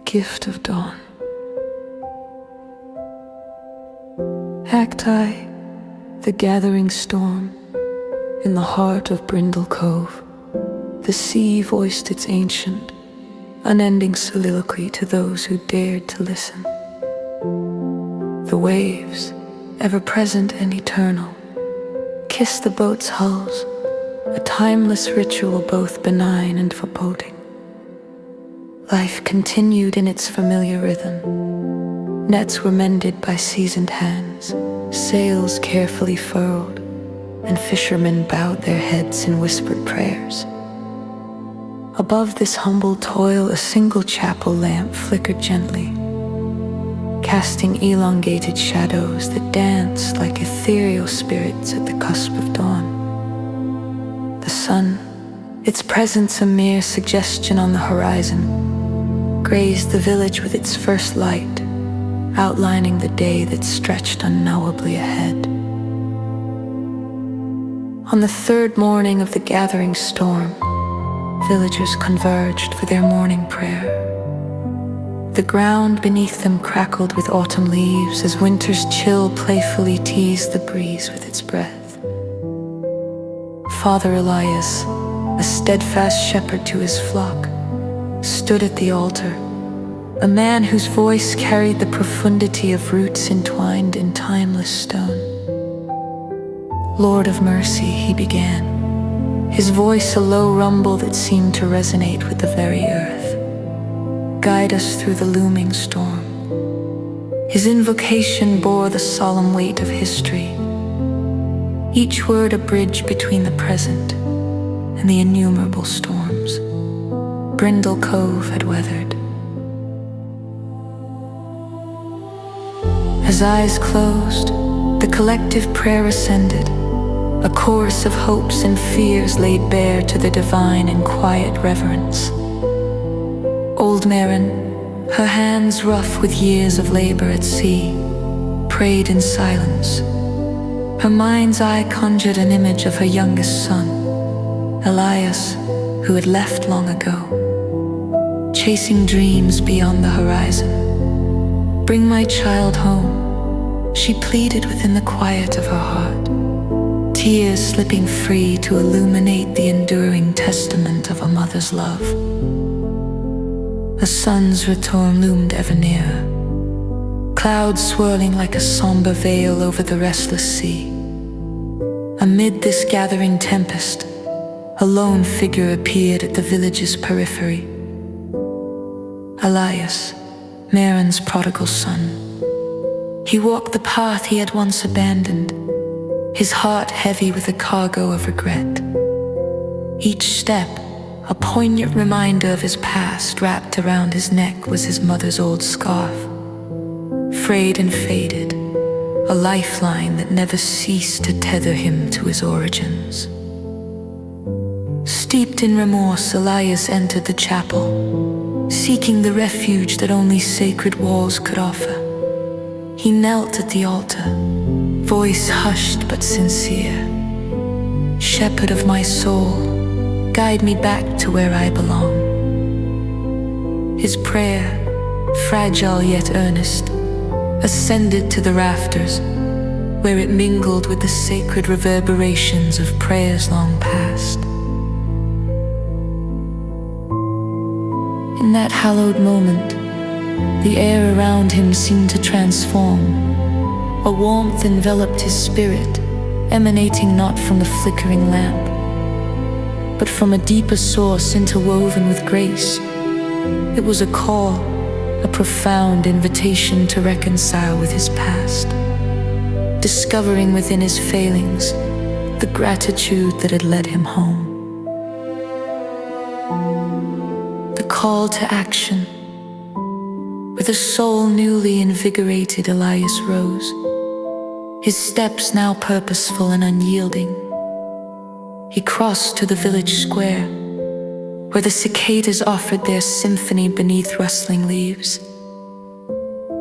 gift of dawn. Cacti, the gathering storm, in the heart of Brindle Cove, the sea voiced its ancient, unending soliloquy to those who dared to listen. The waves, ever present and eternal, kissed the boat's hulls, a timeless ritual both benign and foreboding. Life continued in its familiar rhythm. Nets were mended by seasoned hands, sails carefully furled, and fishermen bowed their heads in whispered prayers. Above this humble toil, a single chapel lamp flickered gently, casting elongated shadows that danced like ethereal spirits at the cusp of dawn. The sun, its presence a mere suggestion on the horizon, grazed the village with its first light, outlining the day that stretched unknowably ahead. On the third morning of the gathering storm, villagers converged for their morning prayer. The ground beneath them crackled with autumn leaves as winter's chill playfully teased the breeze with its breath. Father Elias, a steadfast shepherd to his flock, stood at the altar, a man whose voice carried the profundity of roots entwined in timeless stone. Lord of mercy, he began, his voice a low rumble that seemed to resonate with the very earth. Guide us through the looming storm. His invocation bore the solemn weight of history, each word a bridge between the present and the innumerable storms Brindle Cove had weathered. As eyes closed, the collective prayer ascended, a chorus of hopes and fears laid bare to the divine in quiet reverence. Old Maren, her hands rough with years of labor at sea, prayed in silence. Her mind's eye conjured an image of her youngest son, Elias, who had left long ago, chasing dreams beyond the horizon. Bring my child home, she pleaded within the quiet of her heart, tears slipping free to illuminate the enduring testament of a mother's love. The sun's return loomed ever nearer, clouds swirling like a somber veil over the restless sea. Amid this gathering tempest, a lone figure appeared at the village's periphery. Elias, Maren's prodigal son. He walked the path he had once abandoned, his heart heavy with a cargo of regret. Each step, a poignant reminder of his past. Wrapped around his neck was his mother's old scarf, frayed and faded, a lifeline that never ceased to tether him to his origins. Steeped in remorse, Elias entered the chapel, seeking the refuge that only sacred walls could offer. He knelt at the altar, voice hushed but sincere. Shepherd of my soul, guide me back to where I belong. His prayer, fragile yet earnest, ascended to the rafters, where it mingled with the sacred reverberations of prayers long past. In that hallowed moment, the air around him seemed to transform. A warmth enveloped his spirit, emanating not from the flickering lamp, but from a deeper source interwoven with grace. It was a call, a profound invitation to reconcile with his past, discovering within his failings the gratitude that had led him home. The call to action. With a soul newly invigorated, Elias rose, his steps now purposeful and unyielding. He crossed to the village square, where the cicadas offered their symphony beneath rustling leaves.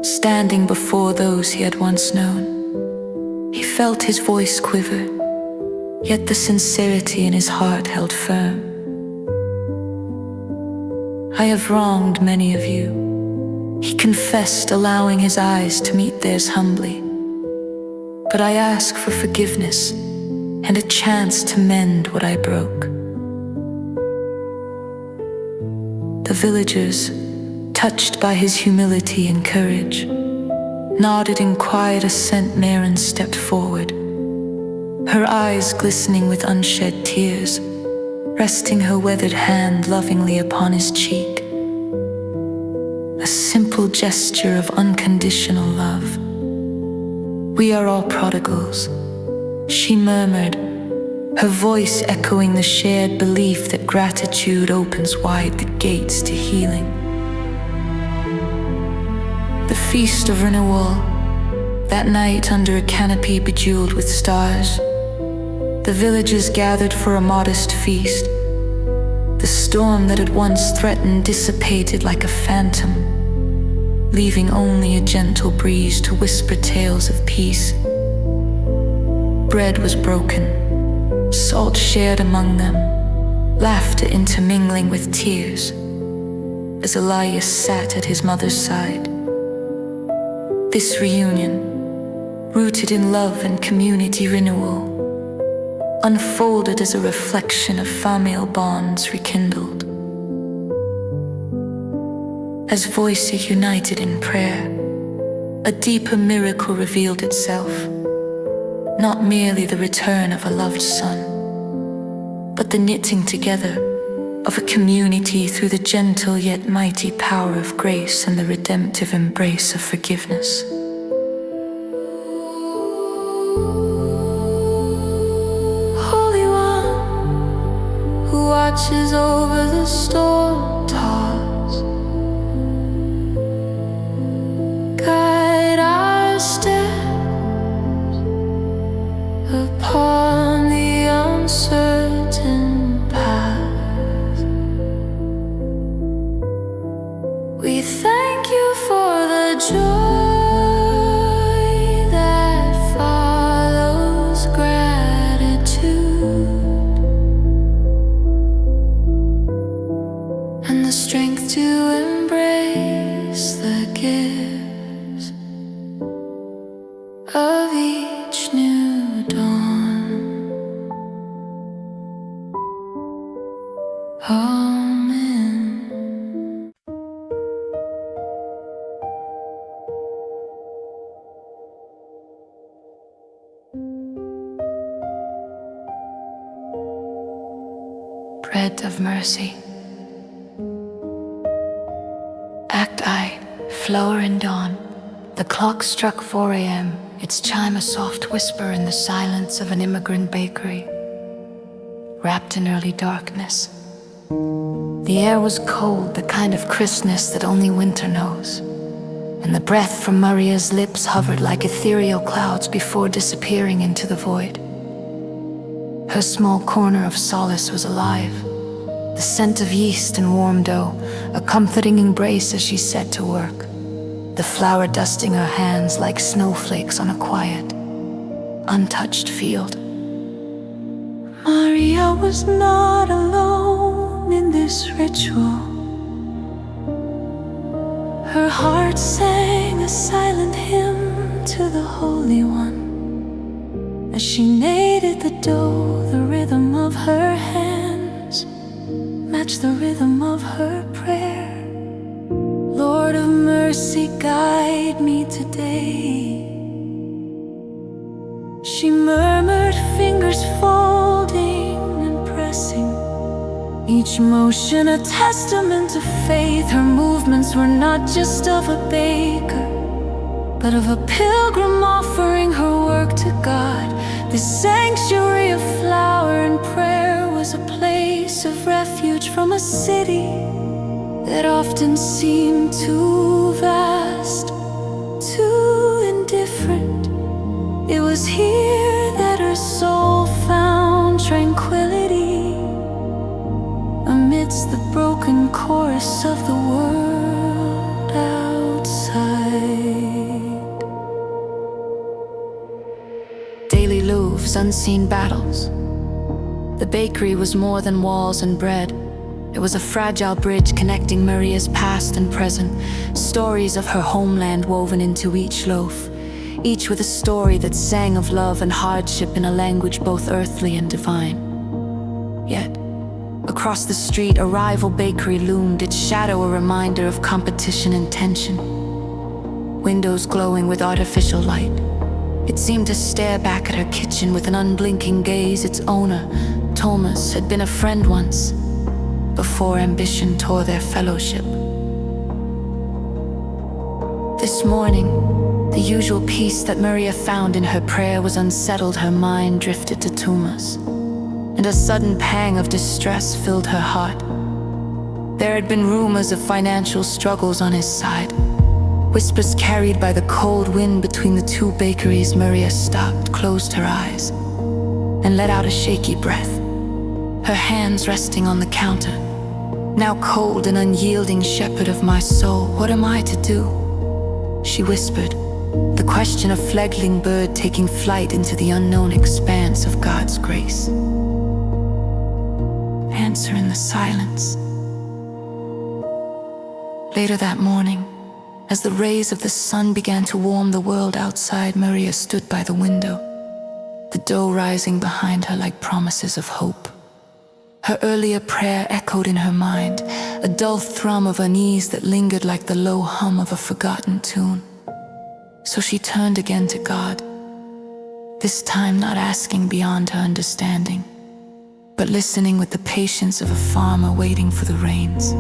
Standing before those he had once known, he felt his voice quiver, yet the sincerity in his heart held firm. I have wronged many of you, He confessed, allowing his eyes to meet theirs humbly. But I ask for forgiveness and a chance to mend what I broke. The villagers, touched by his humility and courage, nodded in quiet assent. Maren stepped forward, her eyes glistening with unshed tears, resting her weathered hand lovingly upon his cheek. A simple gesture of unconditional love. "We are all prodigals," she murmured, her voice echoing the shared belief that gratitude opens wide the gates to healing. The feast of renewal, that night under a canopy bejeweled with stars, the villagers gathered for a modest feast. The storm that had once threatened dissipated like a phantom, leaving only a gentle breeze to whisper tales of peace. Bread was broken, salt shared among them, laughter intermingling with tears, as Elias sat at his mother's side. This reunion, rooted in love and community renewal, unfolded as a reflection of familial bonds rekindled. As voices united in prayer, a deeper miracle revealed itself. Not merely the return of a loved son, but the knitting together of a community through the gentle yet mighty power of grace and the redemptive embrace of forgiveness. Holy One, who watches over the storm tossed, guide our steps upon the uncertain path. We thank you for the joy that follows gratitude, and the strength to embrace the gifts of each new dawn. Amen. Bread of mercy. Act I, flower and dawn. The clock struck 4 a.m., its chime a soft whisper in the silence of an immigrant bakery, wrapped in early darkness. The air was cold, the kind of crispness that only winter knows, and the breath from Maria's lips hovered like ethereal clouds before disappearing into the void. Her small corner of solace was alive, the scent of yeast and warm dough, a comforting embrace as she set to work, the flour dusting her hands like snowflakes on a quiet, untouched field. Maria was not alone in this ritual. Her heart sang a silent hymn to the Holy One. As she kneaded the dough, the rhythm of her hands matched the rhythm of her prayer. Lord of mercy, guide me today. She murmured, fingers folding and pressing, each motion a testament to faith. Her movements were not just of a baker, but of a pilgrim offering her work to God. This sanctuary of flower and prayer was a place of refuge from a city that often seemed too vast, too indifferent. It was here that her soul found tranquility amidst the broken chorus of the world outside. Daily loaves, unseen battles. The bakery was more than walls and bread. It was a fragile bridge connecting Maria's past and present, stories of her homeland woven into each loaf, each with a story that sang of love and hardship in a language both earthly and divine. Yet, across the street, a rival bakery loomed, its shadow a reminder of competition and tension. Windows glowing with artificial light, it seemed to stare back at her kitchen with an unblinking gaze. Its owner, Thomas, had been a friend once, before ambition tore their fellowship. This morning, the usual peace that Maria found in her prayer was unsettled. Her mind drifted to Thomas, and a sudden pang of distress filled her heart. There had been rumors of financial struggles on his side, whispers carried by the cold wind between the two bakeries. Maria stopped, closed her eyes, and let out a shaky breath, her hands resting on the counter. Now cold and unyielding, shepherd of my soul, what am I to do? She whispered, the question a fledgling bird taking flight into the unknown expanse of God's grace. Answer in the silence. Later that morning, as the rays of the sun began to warm the world outside, Maria stood by the window, the dough rising behind her like promises of hope. Her earlier prayer echoed in her mind, a dull thrum of unease that lingered like the low hum of a forgotten tune. So she turned again to God, this time not asking beyond her understanding, but listening with the patience of a farmer waiting for the rains.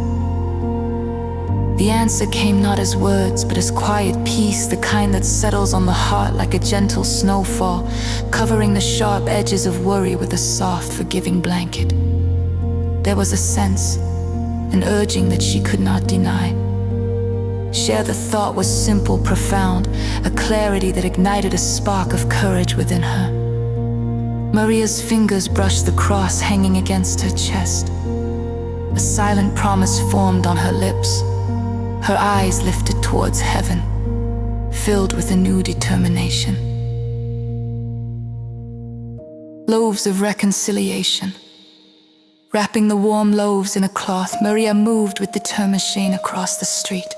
The answer came not as words, but as quiet peace, the kind that settles on the heart like a gentle snowfall, covering the sharp edges of worry with a soft, forgiving blanket. There was a sense, an urging that she could not deny. Share the thought was simple, profound, a clarity that ignited a spark of courage within her. Maria's fingers brushed the cross hanging against her chest. A silent promise formed on her lips, her eyes lifted towards heaven, filled with a new determination. Loaves of reconciliation. Wrapping the warm loaves in a cloth, Maria moved with determination across the street,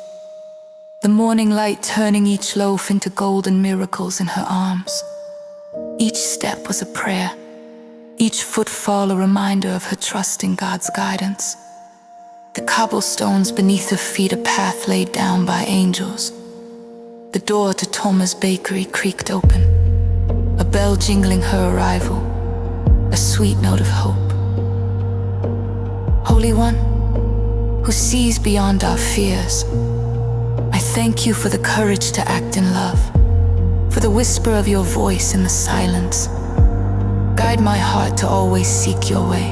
the morning light turning each loaf into golden miracles in her arms. Each step was a prayer, each footfall a reminder of her trust in God's guidance. The cobblestones beneath her feet, a path laid down by angels. The door to Thomas' bakery creaked open, a bell jingling her arrival, a sweet note of hope. Holy One, who sees beyond our fears, I thank you for the courage to act in love, for the whisper of your voice in the silence. Guide my heart to always seek your way,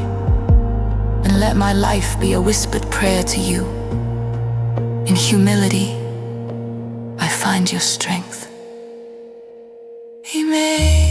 and let my life be a whispered prayer to you. In humility, I find your strength. Amen.